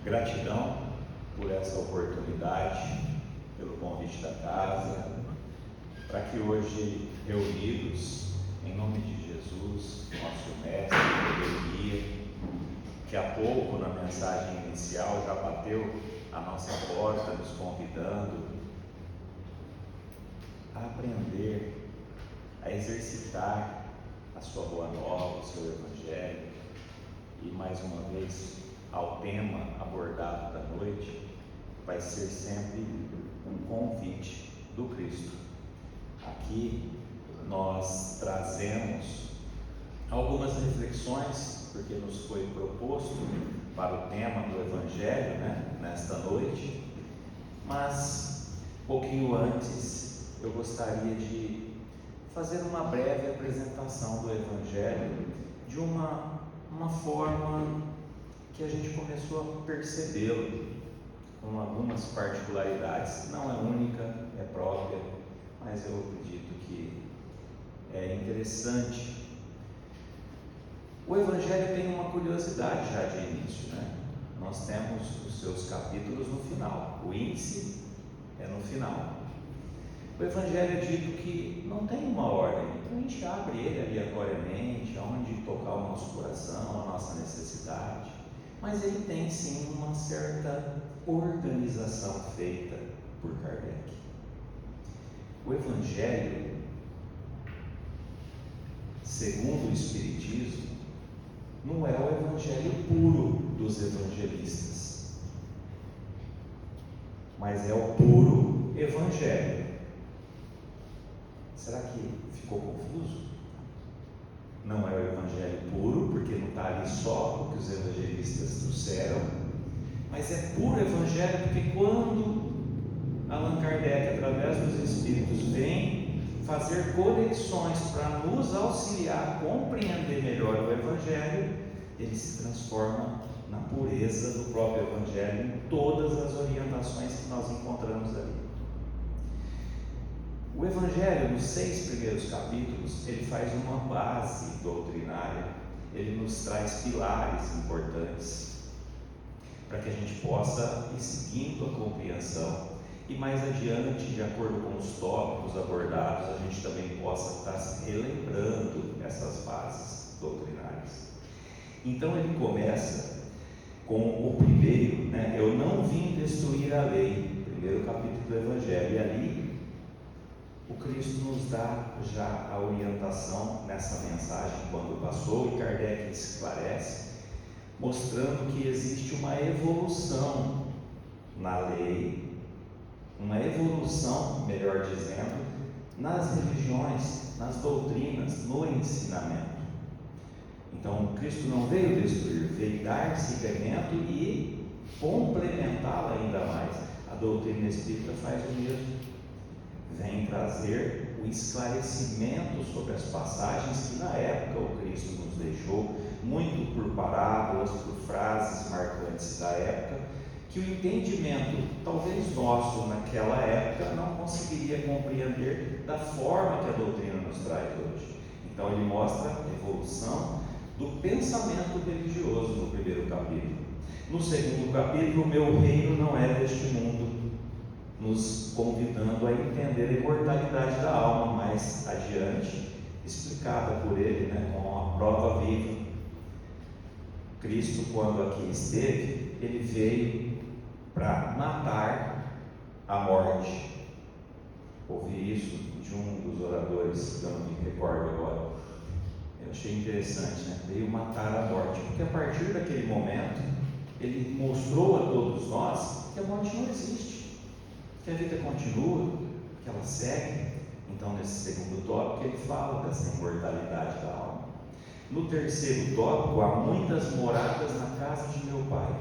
Gratidão por essa oportunidade, pelo convite da casa, para que hoje, reunidos, em nome de Jesus, nosso mestre, meu guia, que há pouco na mensagem inicial já bateu a nossa porta, nos convidando a aprender, a exercitar a sua boa nova, o seu evangelho, e mais uma vez, ao tema abordado da noite, vai ser sempre um convite do Cristo. Aqui nós trazemos algumas reflexões, porque nos foi proposto para o tema do Evangelho, nesta noite, mas pouquinho antes eu gostaria de fazer uma breve apresentação do Evangelho de uma forma que a gente começou a percebê-lo, com algumas particularidades. Não é única, é própria, mas eu acredito que é interessante. O Evangelho tem uma curiosidade já de início, Nós temos os seus capítulos no final, o índice é no final. O Evangelho é dito que não tem uma ordem, então a gente abre ele aleatoriamente, aonde tocar o nosso coração, a nossa necessidade, mas ele tem sim uma certa organização feita por Kardec. O Evangelho, segundo o Espiritismo, não é o Evangelho puro dos evangelistas, mas é o puro Evangelho. Será que ficou confuso? Não é o Evangelho puro, porque não está ali só o que os evangelistas trouxeram, mas é puro Evangelho porque quando Allan Kardec, através dos Espíritos, vem fazer conexões para nos auxiliar a compreender melhor o Evangelho, ele se transforma na pureza do próprio Evangelho em todas as orientações que nós encontramos ali. O Evangelho, nos 6 primeiros capítulos, ele faz uma base doutrinária, ele nos traz pilares importantes para que a gente possa ir seguindo a compreensão e mais adiante, de acordo com os tópicos abordados, a gente também possa estar relembrando essas bases doutrinárias. Então ele começa com o primeiro, eu não vim destruir a lei, primeiro capítulo do Evangelho, e ali o Cristo nos dá já a orientação nessa mensagem quando passou, e Kardec esclarece, mostrando que existe uma evolução na lei, uma evolução, melhor dizendo, nas religiões, nas doutrinas, no ensinamento. Então, Cristo não veio destruir, veio dar seguimento e complementá-la ainda mais. A doutrina espírita faz o mesmo. Vem trazer o esclarecimento sobre as passagens que na época o Cristo nos deixou, muito por parábolas, por frases marcantes da época, que o entendimento, talvez nosso naquela época, não conseguiria compreender da forma que a doutrina nos traz hoje. Então ele mostra a evolução do pensamento religioso no primeiro capítulo. No segundo capítulo, o meu reino não é deste mundo, nos convidando a entender a imortalidade da alma mais adiante, explicada por ele, com a prova viva. Cristo, quando aqui esteve, ele veio para matar a morte. Ouvi isso de um dos oradores, que eu não me recordo agora. Eu achei interessante, veio matar a morte, porque a partir daquele momento, ele mostrou a todos nós que a morte não existe, que a vida continua, que ela segue. Então, nesse segundo tópico, ele fala dessa imortalidade da alma. No terceiro tópico, há muitas moradas na casa de meu Pai,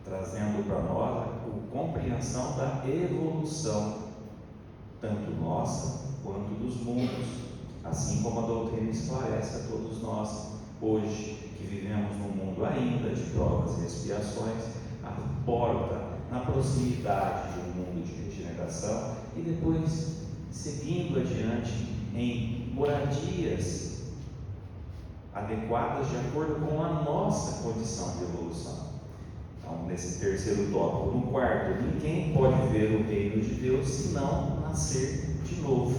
trazendo para nós a compreensão da evolução, tanto nossa quanto dos mundos, assim como a doutrina esclarece a todos nós, hoje, que vivemos num mundo ainda de provas e expiações, a porta na proximidade de um mundo de regeneração, e depois seguindo adiante em moradias adequadas de acordo com a nossa condição de evolução. Então, nesse terceiro tópico. No quarto, ninguém pode ver o reino de Deus se não nascer de novo.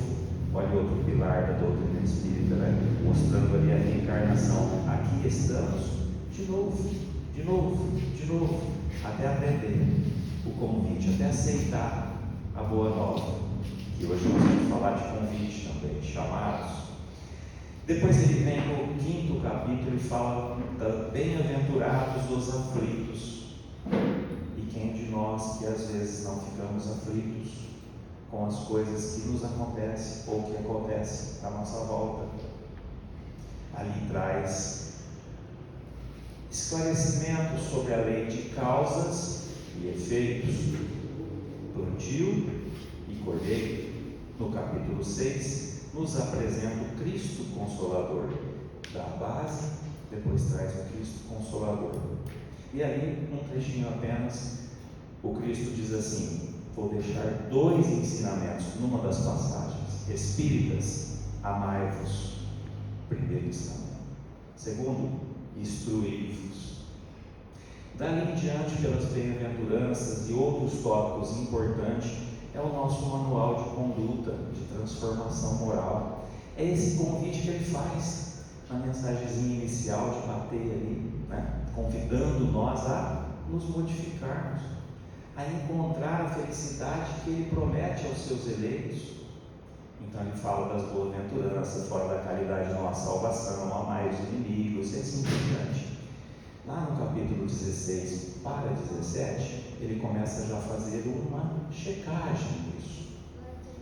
Olha outro pilar da doutrina espírita, né? Mostrando ali a reencarnação. Aqui estamos de novo, de novo, de novo, até aprender o convite, até aceitar a boa nova. E hoje nós vamos falar de convite também, de chamados. Depois ele vem no quinto capítulo e fala da bem-aventurados os aflitos. E quem de nós que às vezes não ficamos aflitos com as coisas que nos acontecem ou que acontecem à nossa volta? Ali traz esclarecimento sobre a lei de causas e efeitos, plantio e colheita. No capítulo 6, nos apresenta o Cristo Consolador, da base, depois traz o Cristo Consolador. E aí, um trechinho apenas, o Cristo diz assim: vou deixar 2 ensinamentos numa das passagens. Espíritas, amai-vos, primeiro ensinamento. Segundo, instruí-vos. Dali em diante, pelas bem-aventuranças e outros tópicos importantes, é o nosso manual de conduta, de transformação moral. É esse convite que ele faz na mensagenzinha inicial de bater ali, né? Convidando nós a nos modificarmos, a encontrar a felicidade que ele promete aos seus eleitos. Então ele fala das boas-aventuranças, fora da caridade não há salvação, amai os inimigos, e assim por diante. Lá no capítulo 16 para 17, ele começa já a fazer uma checagem disso.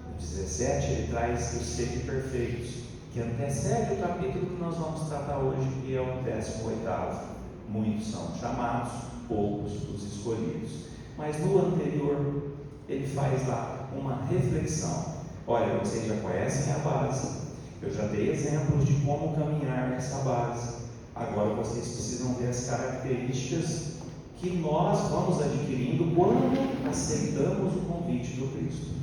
No 17 ele traz os 7 perfeitos, que antecede o capítulo que nós vamos tratar hoje, que é o 18º. Muitos são chamados, poucos os escolhidos. Mas no anterior, ele faz lá uma reflexão. Olha, vocês já conhecem a base, eu já dei exemplos de como caminhar nessa base. Agora vocês precisam ver as características que nós vamos adquirindo quando aceitamos o convite do Cristo.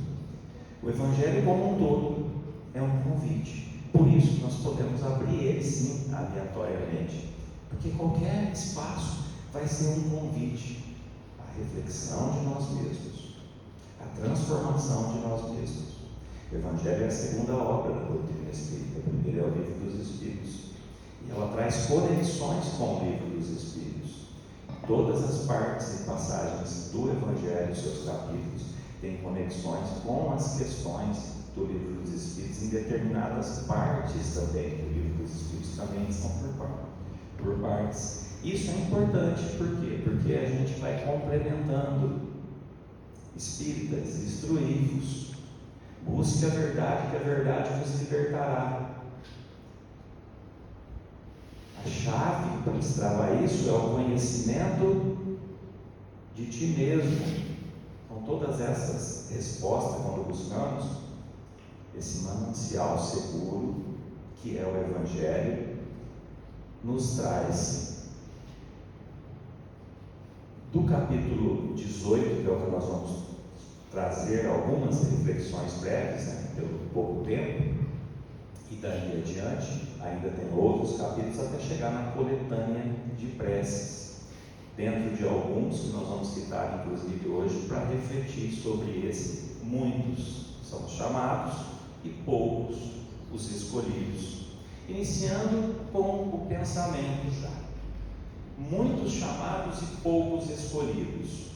O Evangelho como um todo é um convite. Por isso nós podemos abrir ele sim, aleatoriamente, porque qualquer espaço vai ser um convite à reflexão de nós mesmos, à transformação de nós mesmos. O Evangelho é a segunda obra da doutrina espírita. A primeira é o Livro dos Espíritos, e ela traz conexões com o Livro dos Espíritos. Todas as partes e passagens do Evangelho, seus capítulos, têm conexões com as questões do Livro dos Espíritos. Em determinadas partes também do Livro dos Espíritos também são por partes. Isso é importante, por quê? Porque a gente vai complementando. Espíritas, instruí-vos, busque a verdade, que a verdade vos libertará. A chave para destravar isso é o conhecimento de ti mesmo. Então, todas essas respostas, quando buscamos esse manancial seguro, que é o Evangelho, nos traz do capítulo 18, que é o que nós vamos trazer algumas reflexões breves, né, pelo pouco tempo, e daí adiante, ainda tem outros capítulos até chegar na coletânea de preces, dentro de alguns que nós vamos citar, inclusive hoje, para refletir sobre esse. Muitos são os chamados e poucos os escolhidos. Iniciando com o pensamento já. Muitos chamados e poucos escolhidos.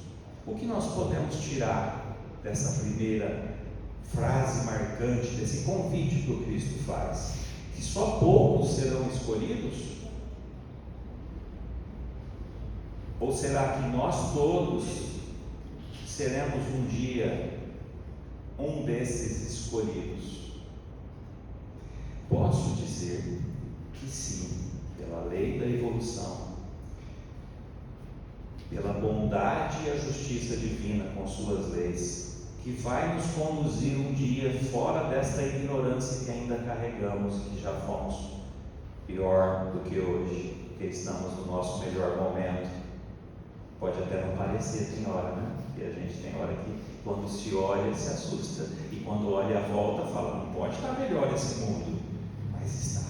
O que nós podemos tirar dessa primeira frase marcante, desse convite que o Cristo faz? Que só poucos serão escolhidos? Ou será que nós todos seremos um dia um desses escolhidos? Posso dizer que sim, pela lei da evolução, pela bondade e a justiça divina com suas leis, que vai nos conduzir um dia fora desta ignorância que ainda carregamos, que já fomos pior do que hoje, que estamos no nosso melhor momento. Pode até não parecer, tem hora, né? Porque a gente tem hora que quando se olha se assusta, e quando olha a volta fala, não pode estar melhor esse mundo, mas está.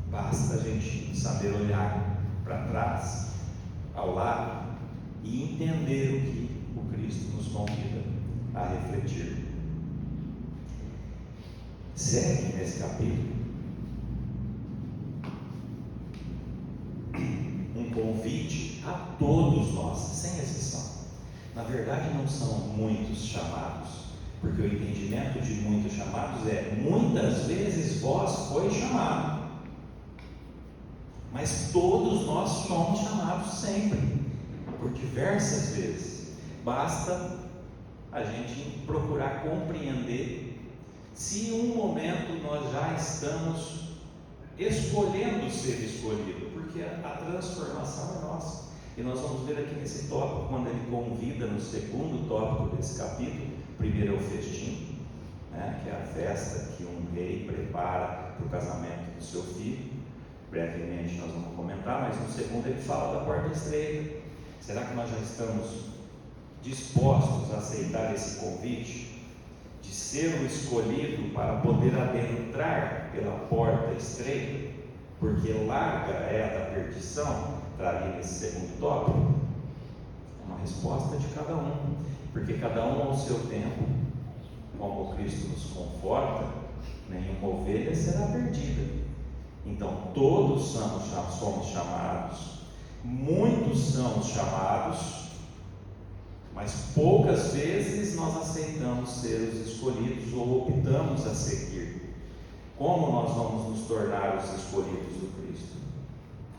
Basta a gente saber olhar para trás, ao lado, e entender o que o Cristo nos convida a refletir. Segue nesse capítulo um convite a todos nós, sem exceção. Na verdade, não são muitos chamados, porque o entendimento de muitos chamados é: muitas vezes vós foi chamado, mas todos nós somos chamados sempre, por diversas vezes. Basta a gente procurar compreender se em um momento nós já estamos escolhendo ser escolhido, porque a transformação é nossa. E nós vamos ver aqui nesse tópico, quando ele convida no segundo tópico desse capítulo. Primeiro é o festim, que é a festa que um rei prepara para o casamento do seu filho. Brevemente nós vamos comentar, mas no segundo ele fala da porta estreita. Será que nós já estamos dispostos a aceitar esse convite de ser o escolhido para poder adentrar pela porta estreita? Porque larga é a da perdição, traria nesse segundo tópico. É uma resposta de cada um, porque cada um ao seu tempo, como Cristo nos conforta, nenhuma ovelha será perdida. Então todos somos chamados, muitos são os chamados, mas poucas vezes nós aceitamos ser os escolhidos ou optamos a seguir. Como nós vamos nos tornar os escolhidos do Cristo?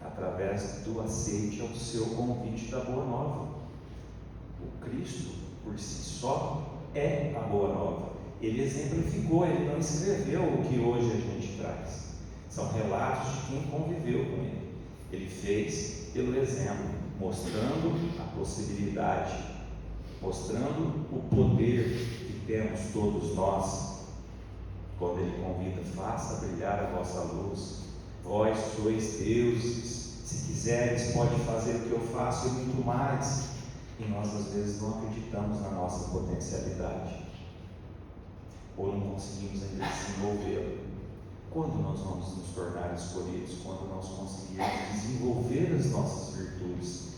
Através do aceite ao seu convite da Boa Nova. O Cristo, por si só, é a Boa Nova. Ele exemplificou, ele não escreveu o que hoje a gente traz. São relatos de quem conviveu com ele. Ele fez pelo exemplo, mostrando a possibilidade, mostrando o poder que temos todos nós. Quando ele convida: faça brilhar a vossa luz, vós sois deuses, se quiseres pode fazer o que eu faço e muito mais. E nós às vezes não acreditamos na nossa potencialidade, ou não conseguimos ainda desenvolvê-la. Quando nós vamos nos tornar escolhidos? Quando nós conseguirmos desenvolver as nossas virtudes,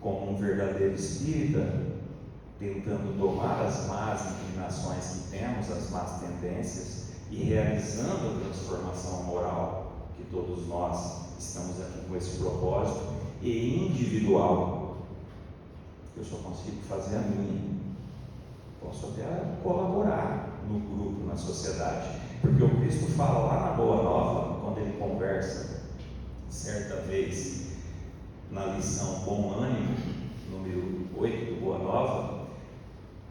como um verdadeiro espírita, tentando domar as más inclinações que temos, as más tendências, e realizando a transformação moral, que todos nós estamos aqui com esse propósito, e individual. Eu só consigo fazer a minha, posso até colaborar no grupo, na sociedade, porque o Cristo fala lá na Boa Nova, quando ele conversa certa vez na lição Bom Ânimo, número 8 do Boa Nova.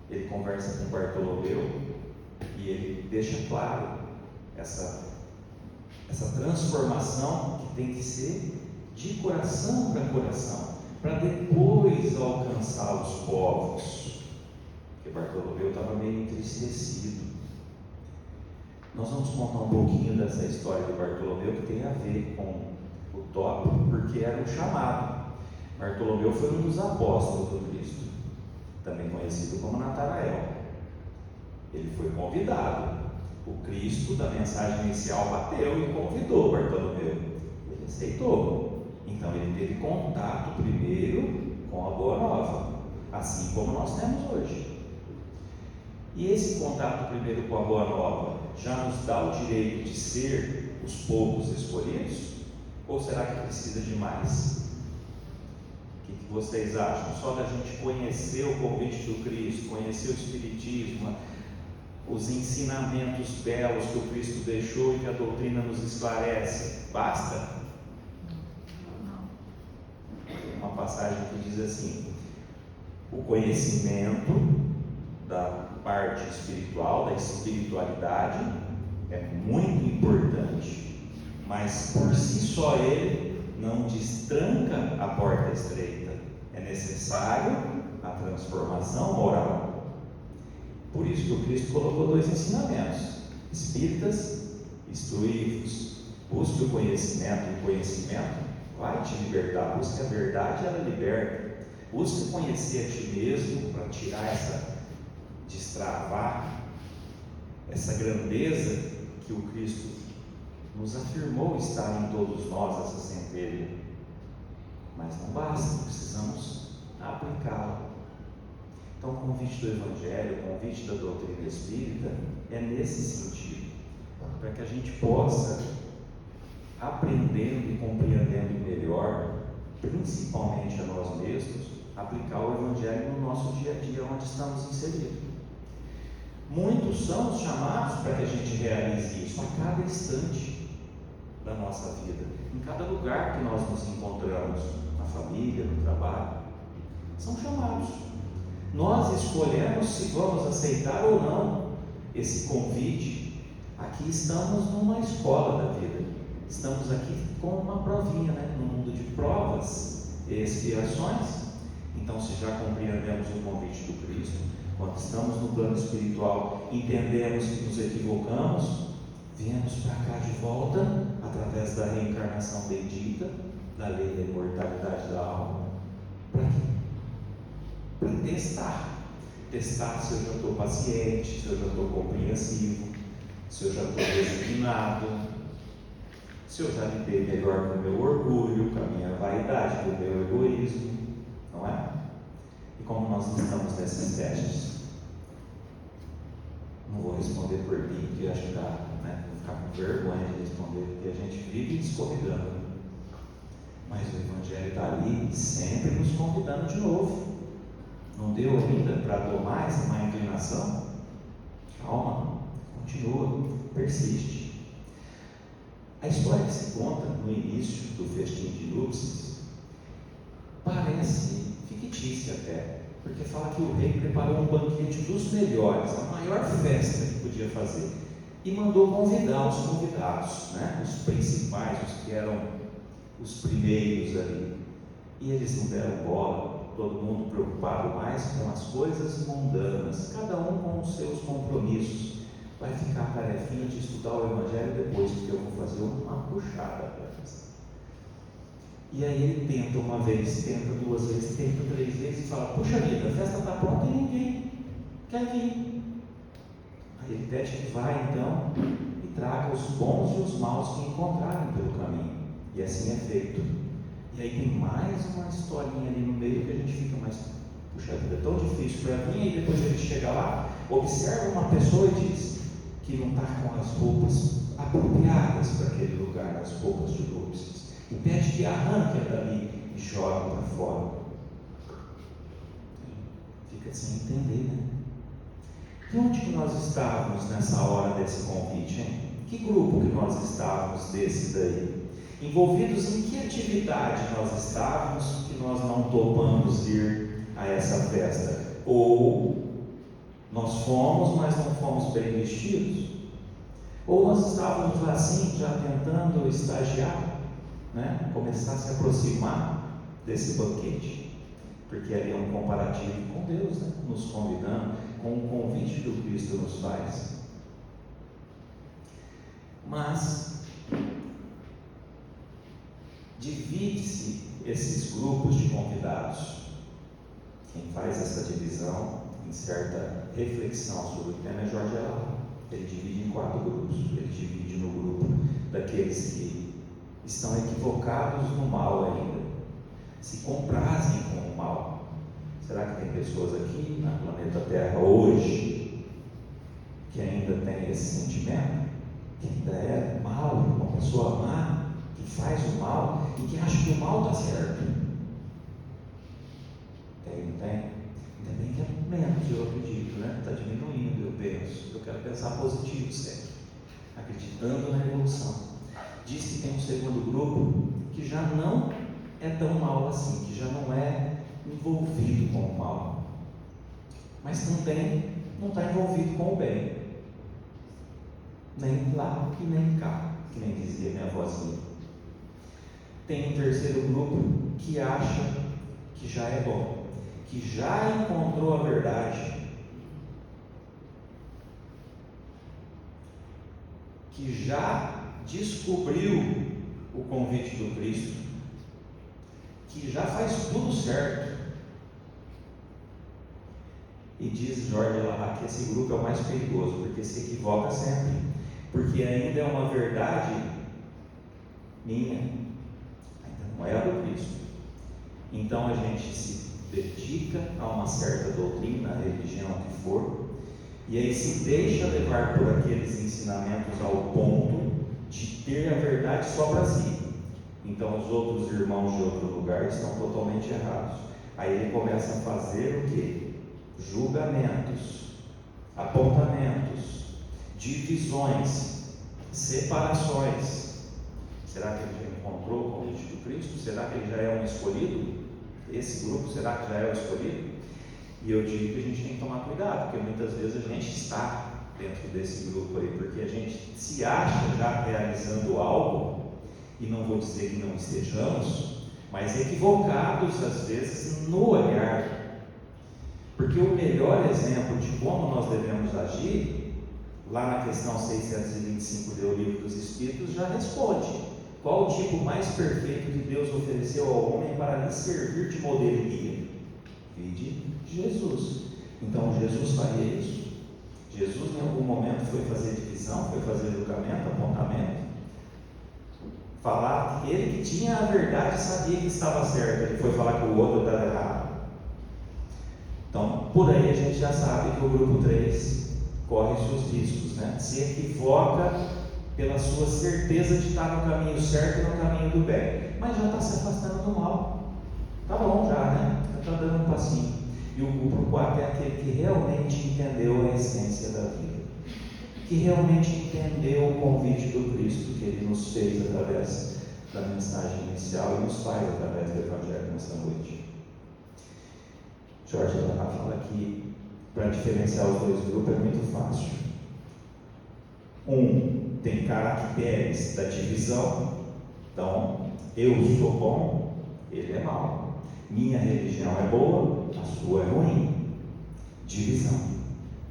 Ele conversa com Bartolomeu e ele deixa claro essa transformação que tem que ser de coração para coração, para depois alcançar os povos, porque Bartolomeu estava meio entristecido. Nós vamos contar um pouquinho dessa história de Bartolomeu, que tem a ver com o tópico, porque era um chamado. Bartolomeu foi um dos apóstolos do Cristo, também conhecido como Natanael. Ele foi convidado. O Cristo da mensagem inicial bateu e convidou Bartolomeu. Ele aceitou. Então ele teve contato primeiro com a Boa Nova, assim como nós temos hoje. E esse contato primeiro com a Boa Nova já nos dá o direito de ser os poucos escolhidos? Ou será que precisa de mais? O que vocês acham? Só da gente conhecer o convite do Cristo, conhecer o Espiritismo, os ensinamentos belos que o Cristo deixou e que a doutrina nos esclarece, basta? Tem uma passagem que diz assim: o conhecimento da parte espiritual, da espiritualidade, é muito importante, mas por si só ele não destranca a porta estreita. É necessário a transformação moral. Por isso que o Cristo colocou dois ensinamentos: espíritas, instruí-vos, busque o conhecimento vai te libertar, busque a verdade, ela liberta. Busque conhecer a ti mesmo, para tirar destravar essa grandeza que o Cristo nos afirmou estar em todos nós, essa centelha. mas não basta, precisamos aplicá-lo. Então, o convite do Evangelho, o convite da doutrina espírita é nesse sentido, para que a gente possa, aprendendo e compreendendo melhor, principalmente a nós mesmos, aplicar o Evangelho no nosso dia a dia, onde estamos inseridos. Muitos são os chamados para que a gente realize isso a cada instante da nossa vida, em cada lugar que nós nos encontramos, na família, no trabalho, são chamados. Nós escolhemos se vamos aceitar ou não esse convite. Aqui estamos numa escola da vida, estamos aqui com uma provinha, no mundo de provas e expiações. Então, se já compreendemos o convite do Cristo, quando estamos no plano espiritual, entendemos que nos equivocamos, viemos para cá de volta, através da reencarnação bendita, da lei da imortalidade da alma, para quê? Para testar se eu já estou paciente, se eu já estou compreensivo, se eu já estou resignado, se eu já lidei melhor com o meu orgulho, com a minha vaidade, com o meu egoísmo, não é? E como nós estamos nesses testes? Não vou responder por mim, porque acho que vou ficar com vergonha de responder, porque a gente vive escorregando. Mas o Evangelho está ali, sempre nos convidando de novo. Não deu ainda para tomar essa má inclinação? Calma, continua, persiste. A história que se conta no início do festim de núpcias parece fictícia até, porque fala que o rei preparou um banquete dos melhores, a maior festa que podia fazer, e mandou convidar os convidados, os principais, os que eram os primeiros ali, e eles não deram bola. Todo mundo preocupado mais com as coisas mundanas, cada um com os seus compromissos. Vai ficar a tarefinha de estudar o Evangelho depois, porque eu vou fazer uma puxada para festa. E aí ele tenta uma vez, tenta duas vezes, tenta três vezes e fala: puxa vida, a festa está pronta e ninguém quer vir. Aí ele pede que vá então e traga os bons e os maus que encontrarem pelo caminho. E assim é feito. E aí tem mais uma historinha ali no meio que a gente fica mais, puxa vida, é tão difícil para vir. E depois ele chega lá, observa uma pessoa e diz que não está com as roupas apropriadas para aquele lugar, as roupas de núpcias, e pede que arranque dali e jogue para fora. Fica sem entender, E onde que nós estávamos nessa hora desse convite, hein? Que grupo que nós estávamos desse daí? Envolvidos em que atividade nós estávamos que nós não topamos ir a essa festa? Ou nós fomos, mas não fomos bem vestidos? Ou nós estávamos assim, já tentando estagiar, começar a se aproximar desse banquete? Porque ali é um comparativo com Deus, nos convidando, com o convite que o Cristo nos faz. Mas divide-se esses grupos de convidados. Quem faz essa divisão, em certa reflexão sobre o tema, é Jorge Elahá. Ele divide em 4 grupos. Ele divide no grupo daqueles que estão equivocados no mal ainda, se comprazem com o mal. Será que tem pessoas aqui no planeta Terra hoje que ainda tem esse sentimento? Que ainda é mal, uma pessoa má, que faz o mal e que acha que o mal está certo? Tem, não tem? Ainda bem que é menos, eu acredito, está diminuindo, eu penso. Eu quero pensar positivo sempre, acreditando na evolução. Diz que tem um segundo grupo que já não é tão mal assim, que já não é envolvido com o mal, mas também não está envolvido com o bem, nem lá e nem cá, que nem dizia minha vozinha. Tem um terceiro grupo que acha que já é bom, que já encontrou a verdade, que já descobriu o convite do Cristo, que já faz tudo certo. E diz Jorge Elahá que esse grupo é o mais perigoso, porque se equivoca sempre, porque ainda é uma verdade minha, ainda não é a do Cristo. Então a gente se dedica a uma certa doutrina, a religião que for, e aí se deixa levar por aqueles ensinamentos ao ponto de ter a verdade só para si. Então os outros irmãos de outro lugar estão totalmente errados. Aí ele começa a fazer o quê? Julgamentos, apontamentos, divisões, separações. Será que ele já encontrou o convite do Cristo? Será que ele já é um escolhido? Esse grupo, será que já é o escolhido? E eu digo que a gente tem que tomar cuidado, porque muitas vezes a gente está dentro desse grupo aí, porque a gente se acha já realizando algo, e não vou dizer que não estejamos, mas equivocados às vezes no olhar, porque o melhor exemplo de como nós devemos agir, lá na questão 625 do Livro dos Espíritos, já responde: qual o tipo mais perfeito que Deus ofereceu ao homem para lhe servir de modelo e guia? Vide Jesus. Então Jesus faria isso? Jesus em algum momento foi fazer divisão, foi fazer julgamento, apontamento, falar que ele que tinha a verdade sabia que estava certo, ele foi falar que o outro estava errado. Então, por aí a gente já sabe que o grupo 3 corre seus riscos, né? Se equivoca pela sua certeza de estar no caminho certo e no caminho do bem, mas já está se afastando do mal. Está bom já, né? Já está dando um passinho. E o grupo 4 é aquele que realmente entendeu a essência da vida, que realmente entendeu o convite do Cristo que Ele nos fez através da mensagem inicial e nos faz através do Evangelho nesta noite. Jorge Laná fala que para diferenciar os dois grupos é muito fácil. Um tem caracteres da divisão, então eu sou bom, ele é mau. Minha religião é boa, a sua é ruim. Divisão.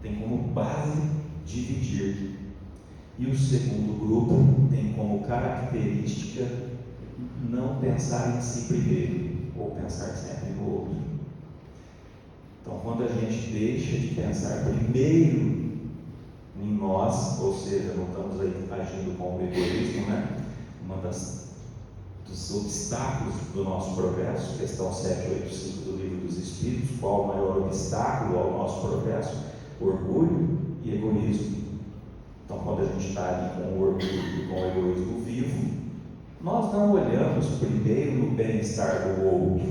Tem como base dividir. E o segundo grupo tem como característica não pensar em si primeiro, ou pensar sempre no outro. Então, quando a gente deixa de pensar primeiro em nós, ou seja, não estamos aí agindo com o egoísmo, né? Dos obstáculos do nosso progresso, questão 785 do Livro dos Espíritos, qual o maior obstáculo ao nosso progresso? Orgulho e egoísmo. Então, quando a gente está ali com o orgulho e com o egoísmo vivo, nós não olhamos primeiro no bem-estar do outro,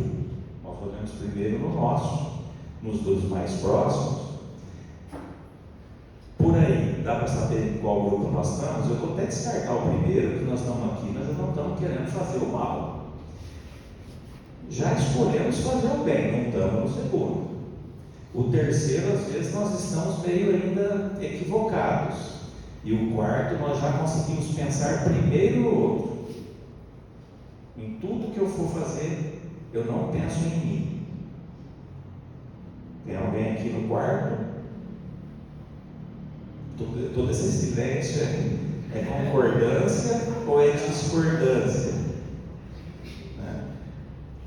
nós olhamos primeiro no nosso, nos dos mais próximos. Por aí, dá para saber em qual grupo nós estamos? Eu vou até descartar o primeiro, que nós estamos aqui, nós já não estamos querendo fazer o mal. Já escolhemos fazer o bem, não estamos no segundo. O terceiro, às vezes, nós estamos meio ainda equivocados. E o quarto, nós já conseguimos pensar primeiro no outro. Em tudo que eu for fazer, eu não penso em mim. Tem alguém aqui no quarto? Todo esse silêncio é concordância ou é discordância? Né?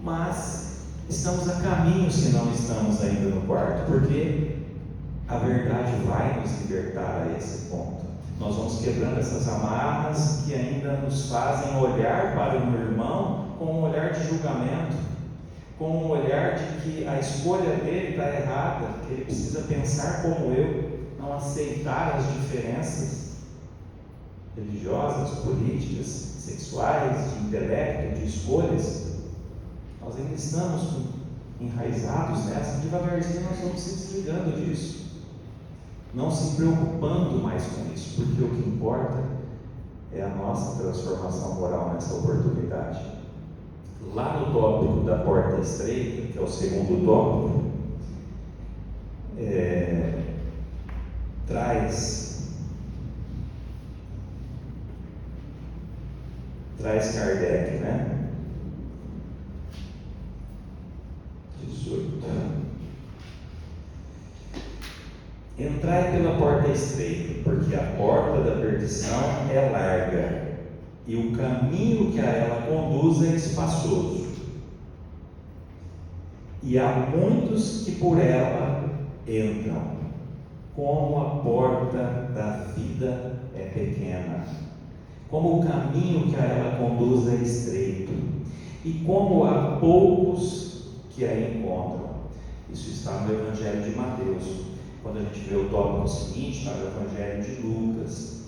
Mas estamos a caminho se não estamos ainda no quarto, porque a verdade vai nos libertar a esse ponto. Nós vamos quebrando essas amarras que ainda nos fazem olhar para o meu irmão com um olhar de julgamento, com um olhar de que a escolha dele está errada, que ele precisa pensar como eu, não aceitar as diferenças religiosas, políticas, sexuais, de intelecto, de escolhas. Nós ainda estamos enraizados nessa, devagarzinho nós vamos se desligando disso, não se preocupando mais com isso, porque o que importa é a nossa transformação moral nessa oportunidade. Lá no tópico da porta estreita, que é o segundo tópico, traz Kardec, né? 18. Entrai pela porta estreita, porque a porta da perdição é larga, e o caminho que a ela conduz é espaçoso. E há muitos que por ela entram, como a porta da vida é pequena, como o caminho que a ela conduz é estreito, e como há poucos que aí encontram. Isso está no Evangelho de Mateus. Quando a gente vê o tópico seguinte, está no Evangelho de Lucas.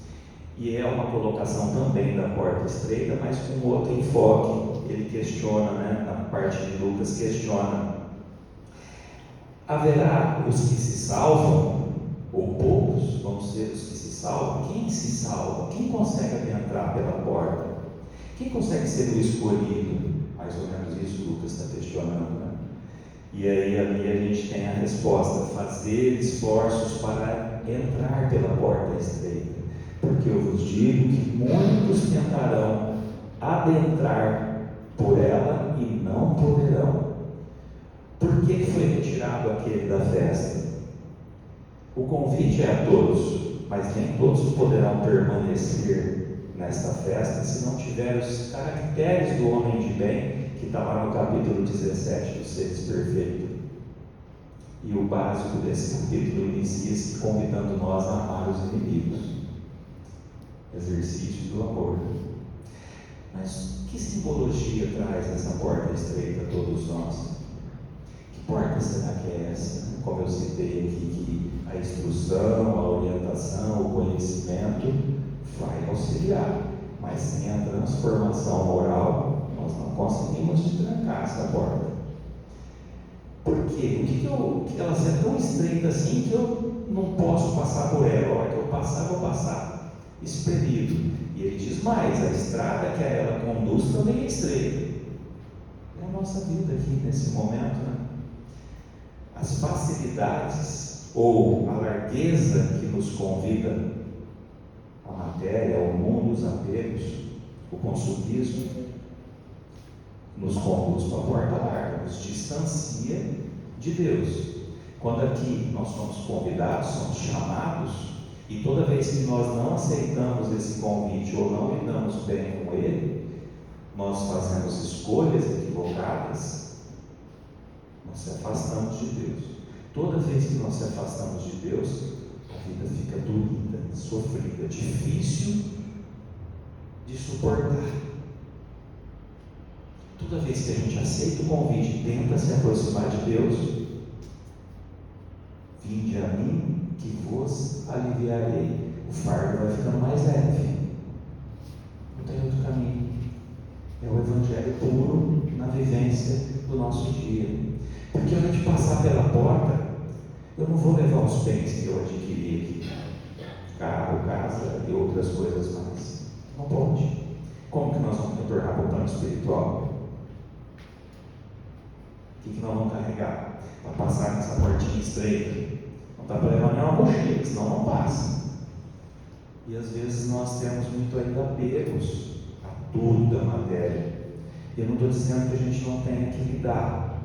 E é uma colocação também da porta estreita, mas com outro enfoque. Ele questiona, na parte de Lucas, questiona: haverá os que se salvam, ou poucos vão ser os que se salvam? Quem se salva? Quem consegue adentrar pela porta? Quem consegue ser o escolhido? Mais ou menos isso Lucas está questionando, E aí ali a gente tem a resposta: fazer esforços para entrar pela porta estreita, porque eu vos digo que muitos tentarão adentrar por ela e não poderão. Por que foi retirado aquele da festa? O convite é a todos, mas nem todos poderão permanecer nesta festa se não tiver os caracteres do homem de bem, que está lá no capítulo 17 dos seres perfeitos. E o básico desse capítulo inicia-se convidando nós a amar os inimigos. Exercício do amor. Mas que simbologia traz essa porta estreita a todos nós? Que porta será que é essa? Como eu citei aqui, que a instrução, a orientação, o conhecimento vai auxiliar, mas sem a transformação moral, nós não conseguimos trancar essa porta. Por quê? O que ela é tão estreita assim que eu não posso passar por ela? A hora que eu passar, vou passar espremido. E ele diz mais: a estrada que a ela conduz também é estreita. É a nossa vida aqui nesse momento, As facilidades ou a largueza que nos convida a matéria, ao mundo, os apegos, o consumismo, nos conduz para a porta larga, nos distancia de Deus. Quando aqui nós somos convidados, somos chamados, e toda vez que nós não aceitamos esse convite ou não lidamos bem com ele, nós fazemos escolhas equivocadas, nós se afastamos de Deus. Toda vez que nós se afastamos de Deus, a vida fica doída, sofrida, difícil de suportar. Toda vez que a gente aceita o convite e tenta se aproximar de Deus, vinde a mim que vos aliviarei. O fardo vai ficando mais leve. Não tem outro caminho. É o Evangelho puro na vivência do nosso dia. Porque a gente passar pela porta, eu não vou levar os bens que eu adquiri aqui, carro, casa e outras coisas mais. Não pode. Como que nós vamos retornar para o plano espiritual? O que nós vamos carregar para passar nessa portinha estreita? Não dá para levar nenhuma mochila, senão não passa. E às vezes nós temos muito ainda apegos a tudo da matéria. Eu não estou dizendo que a gente não tenha que lidar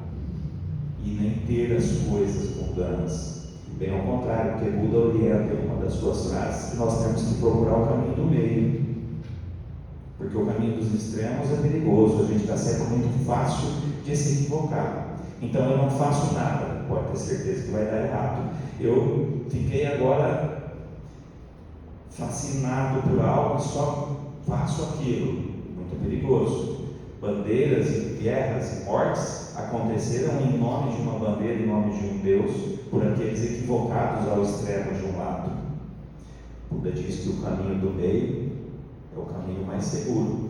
e nem ter as coisas mundanas. Bem ao contrário, porque Buda orienta em uma das suas frases que nós temos que procurar o caminho do meio. Porque o caminho dos extremos é perigoso, a gente está sempre muito fácil de se equivocar. Então eu não faço nada, pode ter certeza que vai dar errado. Eu fiquei agora fascinado por algo e só faço aquilo. Muito perigoso. Bandeiras e guerras e mortes aconteceram em nome de uma bandeira, em nome de um Deus, por aqueles equivocados ao extremo de um lado. Buda diz que o caminho do meio é o caminho mais seguro.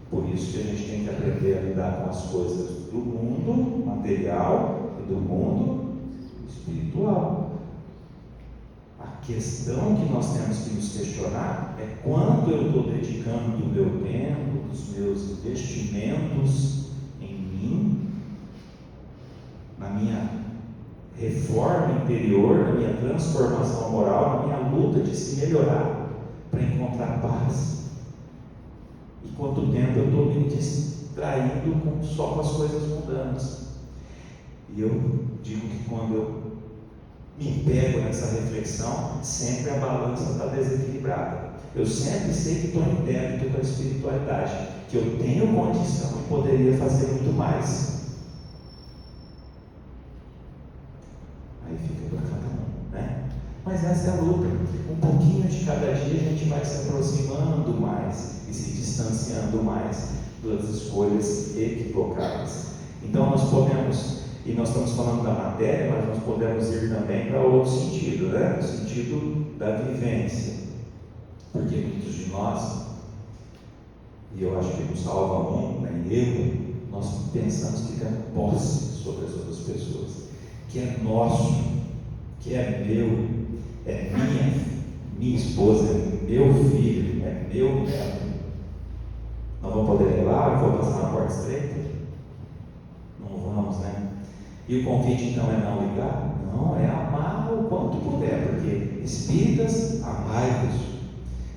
Por isso que a gente tem que aprender a lidar com as coisas do mundo material e do mundo espiritual. A questão que nós temos que nos questionar é quanto eu estou dedicando do meu tempo, dos meus investimentos em mim, na minha reforma interior, na minha transformação moral, na minha luta de se melhorar para encontrar paz. E quanto tempo eu estou me distraindo só com as coisas mundanas. E eu digo que quando eu me pego nessa reflexão, sempre a balança está desequilibrada. Eu sempre sei que estou em débito com a espiritualidade, que eu tenho condição e poderia fazer muito mais. Aí fica para cada um, Mas essa é a luta. Um pouquinho de cada dia a gente vai se aproximando mais e se distanciando mais das escolhas equivocadas. Então nós podemos, e nós estamos falando da matéria, mas nós podemos ir também para outro sentido, né? No sentido da vivência. Porque muitos de nós, e eu acho que nos salva um, né, nós pensamos que temos posse sobre as outras pessoas, que é nosso, que é meu, é minha esposa, é meu filho, é meu neto. Não vou poder levar, vou passar na porta estreita? Não vamos, né? E o convite então é não ligar? Não, é amar o quanto puder, porque espíritas, amai-vos,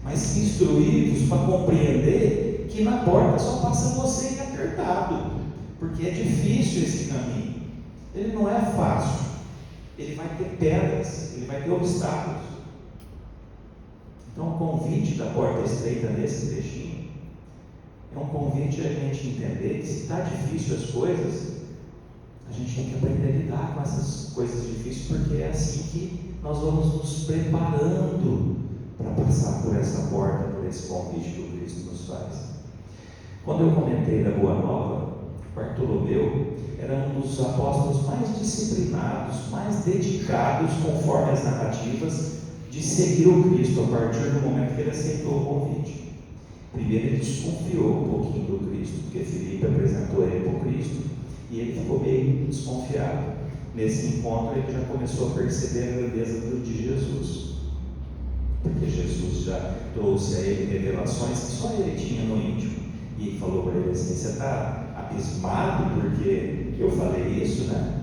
mas instruí-vos para compreender que na porta só passa você apertado, porque é difícil esse caminho, ele não é fácil, ele vai ter pedras, ele vai ter obstáculos. Então o convite da porta estreita nesse trechinho é um convite a gente entender que se está difícil as coisas, a gente tem que aprender a lidar com essas coisas difíceis, porque é assim que nós vamos nos preparando para passar por essa porta, por esse convite que o Cristo nos faz. Quando eu comentei da Boa Nova, Bartolomeu era um dos apóstolos mais disciplinados, mais dedicados, conforme as narrativas, de seguir o Cristo a partir do momento que ele aceitou o convite. Primeiro ele desconfiou um pouquinho do Cristo, porque Filipe apresentou ele para o Cristo e ele ficou meio desconfiado. Nesse encontro ele já começou a perceber a grandeza de Jesus, porque Jesus já trouxe a ele revelações que só ele tinha no íntimo, e falou para ele assim: você está abismado porque eu falei isso, né?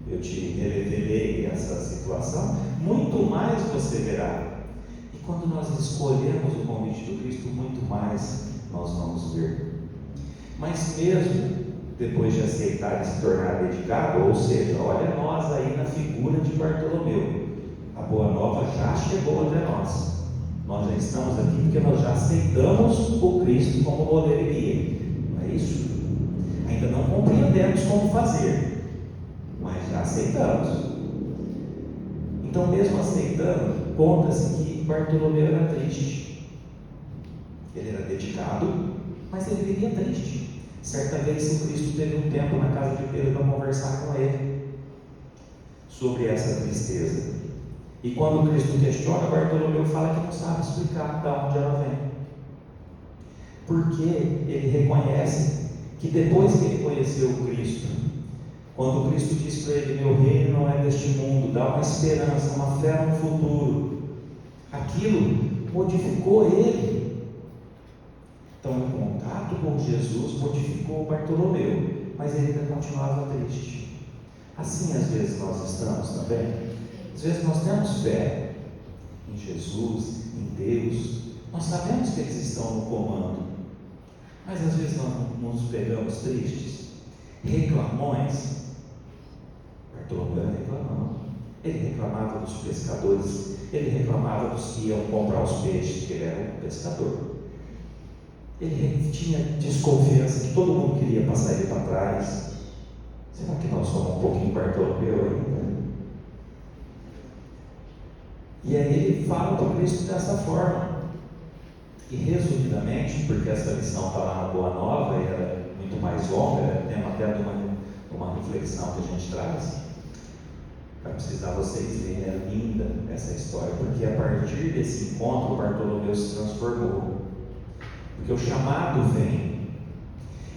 Eu te revelei essa situação, muito mais você verá. E quando nós escolhemos o convite do Cristo, muito mais nós vamos ver. Mas mesmo depois de aceitar e se tornar dedicado, ou seja, olha nós aí na figura de Bartolomeu, a Boa Nova já chegou até nós. Nós já estamos aqui porque nós já aceitamos o Cristo como modelo e guia. Não é isso? Ainda não compreendemos como fazer, mas já aceitamos. Então, mesmo aceitando, conta-se que Bartolomeu era triste. Ele era dedicado, mas ele vivia triste. Certa vez o Cristo teve um tempo na casa de Pedro para conversar com ele sobre essa tristeza. E quando o Cristo questiona, Bartolomeu fala que não sabe explicar de onde ela vem. Porque ele reconhece que depois que ele conheceu o Cristo, quando o Cristo disse para ele: meu reino não é deste mundo, dá uma esperança, uma fé no futuro, aquilo modificou ele. Então o contato com Jesus modificou Bartolomeu, mas ele ainda continuava triste. Assim às vezes nós estamos também. Às vezes nós temos fé em Jesus, em Deus, nós sabemos que eles estão no comando, mas às vezes nós nos pegamos tristes, reclamões. Bartolomeu era reclamão, ele reclamava dos pescadores, ele reclamava dos que iam comprar os peixes, porque ele era um pescador. Ele tinha desconfiança que todo mundo queria passar ele para trás. Será que nós somos um pouquinho Bartolomeu ainda? E aí ele fala para o Cristo dessa forma. E resumidamente, porque essa lição está lá na Boa Nova e era muito mais longa, era tema até de uma reflexão que a gente traz, vai precisar vocês verem, é linda essa história, porque a partir desse encontro Bartolomeu se transformou, porque o chamado vem,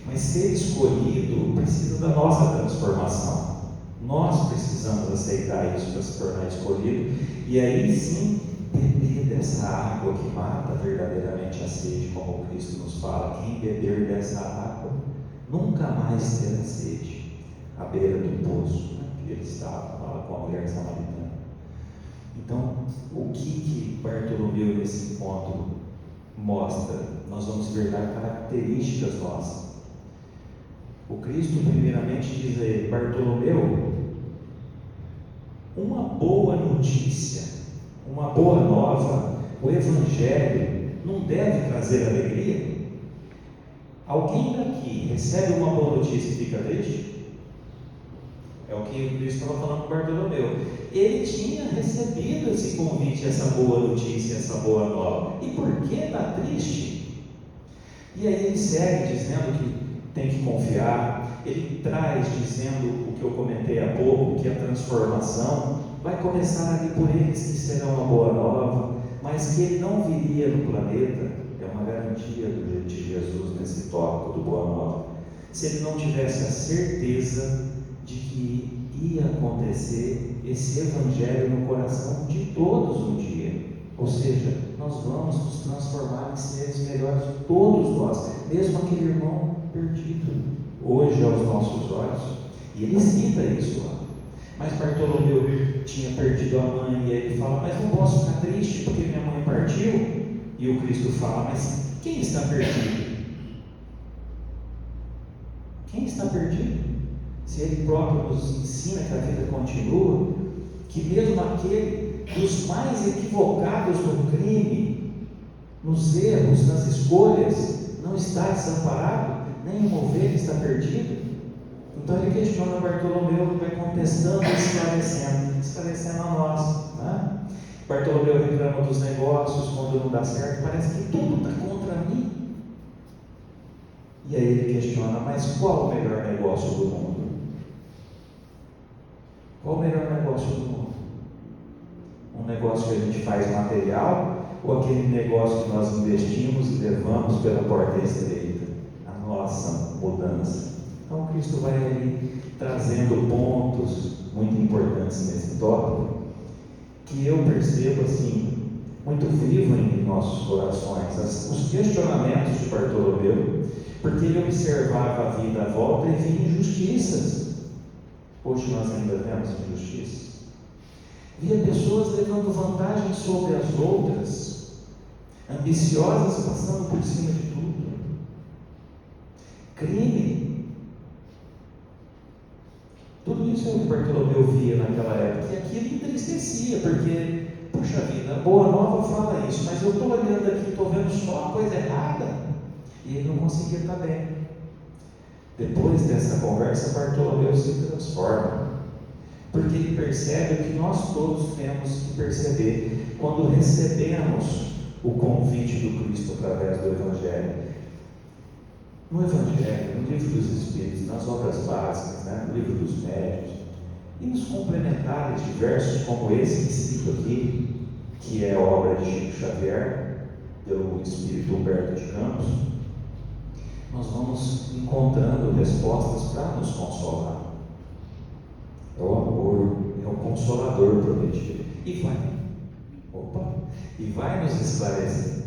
mas ser escolhido precisa da nossa transformação. Nós precisamos aceitar isso para se tornar escolhido, e aí sim beber dessa água que mata verdadeiramente a sede, como o Cristo nos fala: quem beber dessa água nunca mais terá sede. À beira do poço, né, que ele estava, fala com a mulher samaritana. Então, o que Bartolomeu nesse encontro mostra? Nós vamos ver dar características nossas. O Cristo primeiramente diz a ele: Bartolomeu, uma boa notícia, uma boa nova, o Evangelho não deve trazer alegria? Alguém daqui recebe uma boa notícia e fica triste? É o que o Cristo estava falando com Bartolomeu. Ele tinha recebido esse convite, essa boa notícia, essa boa nova. E por que está triste? E aí ele segue dizendo que tem que confiar. Ele traz dizendo o que eu comentei há pouco, que a transformação vai começar ali por eles que serão a boa nova, mas que ele não viria no planeta, é uma garantia de Jesus nesse tópico do boa nova, se ele não tivesse a certeza de que ia acontecer esse evangelho no coração de todos um dia. Ou seja, nós vamos nos transformar em seres melhores, todos nós, mesmo aquele irmão perdido, hoje aos nossos olhos. E ele cita isso lá. Mas Bartolomeu tinha perdido a mãe, e aí ele fala, mas não posso ficar triste porque minha mãe partiu. E o Cristo fala, mas quem está perdido? Quem está perdido? Se ele próprio nos ensina que a vida continua, que mesmo aquele dos mais equivocados no crime, nos erros, nas escolhas, não está desamparado, nem uma ovelha está perdida. Então ele questiona Bartolomeu, vai contestando e esclarecendo a nós, né? Bartolomeu reclama dos negócios quando não dá certo, parece que tudo está contra mim. E aí ele questiona, mas qual o melhor negócio do mundo? Qual o melhor negócio do mundo? Um negócio que a gente faz material, ou aquele negócio que nós investimos e levamos pela porta estreita? A nossa mudança. Então Cristo vai ali trazendo pontos muito importantes nesse tópico, que eu percebo assim, muito vivo em nossos corações, os questionamentos de Bartolomeu, porque ele observava a vida à volta e via injustiças. Hoje nós ainda vemos injustiças. Via pessoas levando vantagem sobre as outras, ambiciosas, passando por cima de tudo. Crime. Tudo isso é o que Bartolomeu via naquela época, e aquilo entristecia, porque, puxa vida, a Boa Nova fala isso, mas eu estou olhando aqui, estou vendo só a coisa errada, e ele não conseguia estar bem. Depois dessa conversa, Bartolomeu se transforma, porque ele percebe o que nós todos temos que perceber quando recebemos o convite do Cristo através do Evangelho. No Evangelho, no Livro dos Espíritos, nas obras básicas, né, no Livro dos Médiuns, e nos complementares diversos como esse que cito aqui, que é a obra de Chico Xavier, pelo Espírito Humberto de Campos, nós vamos encontrando respostas para nos consolar. É o amor, é o Consolador prometido. E vai nos esclarecer.